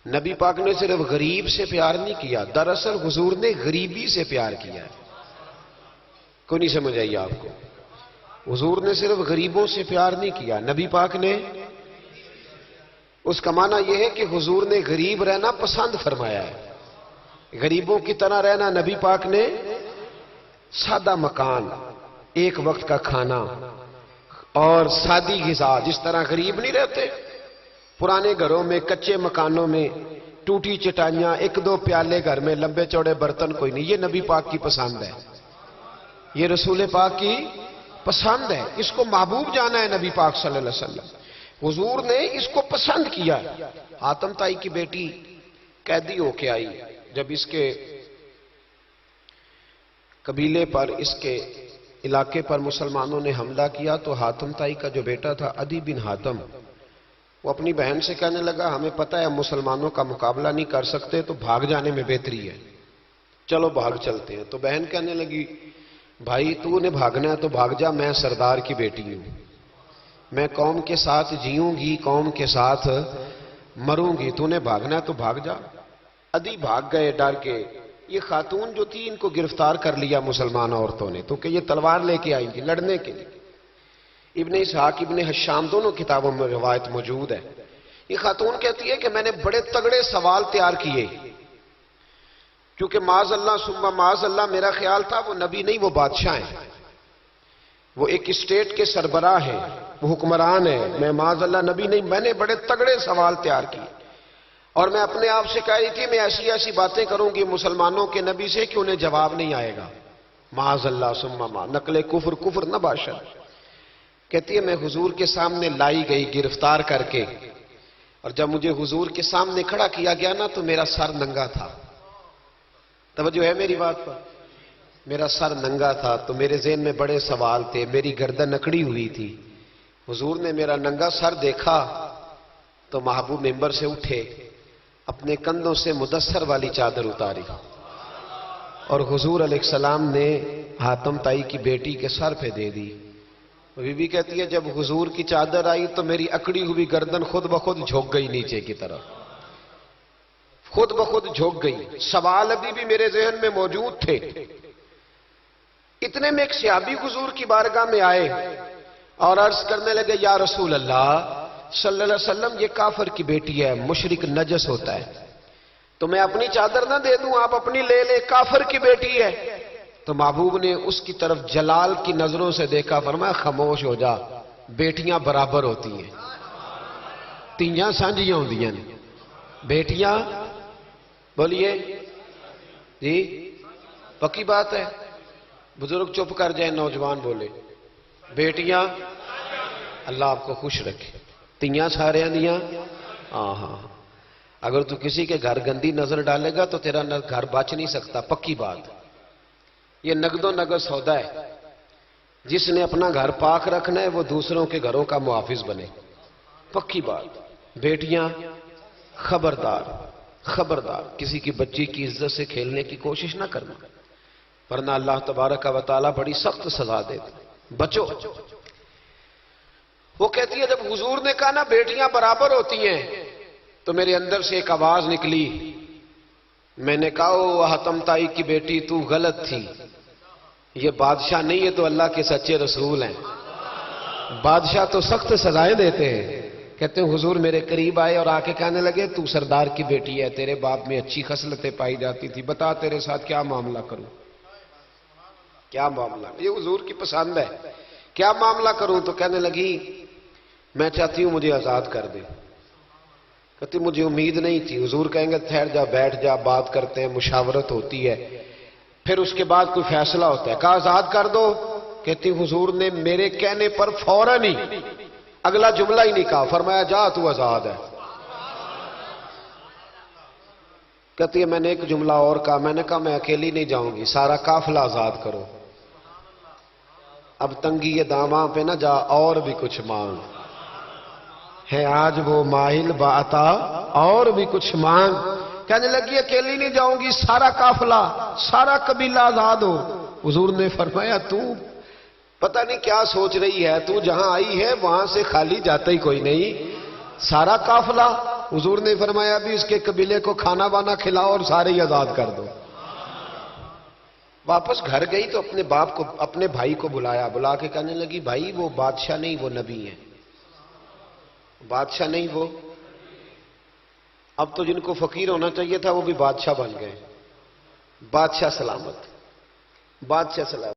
نبی پاک نے صرف غریب سے پیار نہیں کیا، دراصل حضور نے غریبی سے پیار کیا ہے. کوئی نہیں سمجھ آئی آپ کو؟ حضور نے صرف غریبوں سے پیار نہیں کیا، نبی پاک نے، اس کا معنی یہ ہے کہ حضور نے غریب رہنا پسند فرمایا ہے. غریبوں کی طرح رہنا نبی پاک نے، سادہ مکان، ایک وقت کا کھانا اور سادی غذا، جس طرح غریب نہیں رہتے پرانے گھروں میں، کچے مکانوں میں، ٹوٹی چٹائیاں، ایک دو پیالے گھر میں، لمبے چوڑے برتن کوئی نہیں. یہ نبی پاک کی پسند ہے، یہ رسول پاک کی پسند ہے. اس کو محبوب جانا ہے نبی پاک صلی اللہ علیہ وسلم. حضور نے اس کو پسند کیا. حاتم طائی کی بیٹی قیدی ہو کے آئی، جب اس کے قبیلے پر، اس کے علاقے پر مسلمانوں نے حملہ کیا تو حاتم طائی کا جو بیٹا تھا عدی بن حاتم، وہ اپنی بہن سے کہنے لگا ہمیں پتہ ہے ہم مسلمانوں کا مقابلہ نہیں کر سکتے تو بھاگ جانے میں بہتری ہے، چلو بھاگ چلتے ہیں. تو بہن کہنے لگی بھائی تو نے بھاگنا ہے تو بھاگ جا، میں سردار کی بیٹی ہوں، میں قوم کے ساتھ جیوں گی، قوم کے ساتھ مروں گی، تو نے بھاگنا ہے تو بھاگ جا. عدی بھاگ گئے ڈر کے. یہ خاتون جو تھی ان کو گرفتار کر لیا مسلمان عورتوں نے، تو کہ یہ تلوار لے کے آئی تھی لڑنے کے لیے. ابن اسحاق ابن حشام دونوں کتابوں میں روایت موجود ہے. یہ خاتون کہتی ہے کہ میں نے بڑے تگڑے سوال تیار کیے، کیونکہ معاذ اللہ ثم معاذ اللہ میرا خیال تھا وہ نبی نہیں، وہ بادشاہ ہیں، وہ ایک اسٹیٹ کے سربراہ ہیں، وہ حکمران ہیں، میں معاذ اللہ نبی نہیں. میں نے بڑے تگڑے سوال تیار کیے اور میں اپنے آپ سے کہہ رہی تھی میں ایسی ایسی باتیں کروں گی مسلمانوں کے نبی سے کہ انہیں جواب نہیں آئے گا. معاذ اللہ ثم معاذ، نقل کفر، کفر نہ باشد. کہتی ہے میں حضور کے سامنے لائی گئی گرفتار کر کے، اور جب مجھے حضور کے سامنے کھڑا کیا گیا نا تو میرا سر ننگا تھا. توجہ ہے میری بات پر؟ میرا سر ننگا تھا تو میرے ذہن میں بڑے سوال تھے، میری گردن اکڑی ہوئی تھی. حضور نے میرا ننگا سر دیکھا تو محبوب ممبر سے اٹھے، اپنے کندھوں سے مدثر والی چادر اتاری اور حضور علیہ السلام نے حاتم طائی کی بیٹی کے سر پہ دے دی. بی بی کہتی ہے جب حضور کی چادر آئی تو میری اکڑی ہوئی گردن خود بخود جھک گئی نیچے کی طرف، خود بخود جھک گئی. سوال ابھی بھی میرے ذہن میں موجود تھے. اتنے میں ایک صحابی حضور کی بارگاہ میں آئے اور عرض کرنے لگے یا رسول اللہ صلی اللہ علیہ وسلم یہ کافر کی بیٹی ہے، مشرک نجس ہوتا ہے، تو میں اپنی چادر نہ دے دوں، آپ اپنی لے لے، کافر کی بیٹی ہے. تو محبوب نے اس کی طرف جلال کی نظروں سے دیکھا، فرمایا خاموش ہو جا، بیٹیاں برابر ہوتی ہیں، تیاں سانجیاں ہوندیاں نے، بیٹیاں، بولیے جی پکی بات ہے. بزرگ چپ کر جائیں، نوجوان بولے بیٹیاں، اللہ آپ کو خوش رکھے. تیاں سارے دیاں، ہاں ہاں. اگر تو کسی کے گھر گندی نظر ڈالے گا تو تیرا گھر بچ نہیں سکتا، پکی بات. یہ نقد و نقد سودا ہے. جس نے اپنا گھر پاک رکھنا ہے وہ دوسروں کے گھروں کا محافظ بنے، پکی بات. بیٹیاں خبردار، خبردار کسی کی بچی کی عزت سے کھیلنے کی کوشش نہ کرنا، ورنہ اللہ تبارک و تعالیٰ بڑی سخت سزا دے. بچو. وہ کہتی ہے جب حضور نے کہا نا بیٹیاں برابر ہوتی ہیں تو میرے اندر سے ایک آواز نکلی. میں نے کہا او حاتم طائی کی بیٹی تو غلط تھی، یہ بادشاہ نہیں ہے تو اللہ کے سچے رسول ہیں. بادشاہ تو سخت سزائیں دیتے ہیں. کہتے ہیں حضور میرے قریب آئے اور آ کے کہنے لگے تو سردار کی بیٹی ہے، تیرے باپ میں اچھی خصلتیں پائی جاتی تھی، بتا تیرے ساتھ کیا معاملہ کروں، کیا معاملہ. یہ حضور کی پسند ہے، کیا معاملہ کروں. تو کہنے لگی میں چاہتی ہوں مجھے آزاد کر دے. کہتی مجھے امید نہیں تھی. حضور کہیں گے ٹھہر جا، بیٹھ جا، بات کرتے ہیں، مشاورت ہوتی ہے، پھر اس کے بعد کوئی فیصلہ ہوتا ہے. کہا آزاد کر دو. کہتی حضور نے میرے کہنے پر فوراً ہی اگلا جملہ ہی نہیں کہا، فرمایا جا تو آزاد ہے. کہتی ہے میں نے ایک جملہ اور کہا، میں نے کہا میں اکیلی نہیں جاؤں گی، سارا قافلہ آزاد کرو. اب تنگی یہ داماں پہ نہ جا، اور بھی کچھ مانگ ہے آج وہ ماہل باتا، اور بھی کچھ مانگ. کہنے لگی اکیلی نہیں جاؤں گی، سارا قافلہ، سارا قبیلہ آزاد ہو. حضور نے فرمایا تو پتہ نہیں کیا سوچ رہی ہے، تو جہاں آئی ہے وہاں سے خالی جاتا ہی کوئی نہیں. سارا قافلہ حضور نے فرمایا بھی اس کے قبیلے کو کھانا وانا کھلاؤ اور سارے ہی آزاد کر دو. واپس گھر گئی تو اپنے باپ کو اپنے بھائی کو بلایا, بلا کے کہنے لگی بھائی وہ بادشاہ نہیں وہ نبی ہیں. بادشاہ نہیں وہ, اب تو جن کو فقیر ہونا چاہیے تھا وہ بھی بادشاہ بن گئے. بادشاہ سلامت, بادشاہ سلامت.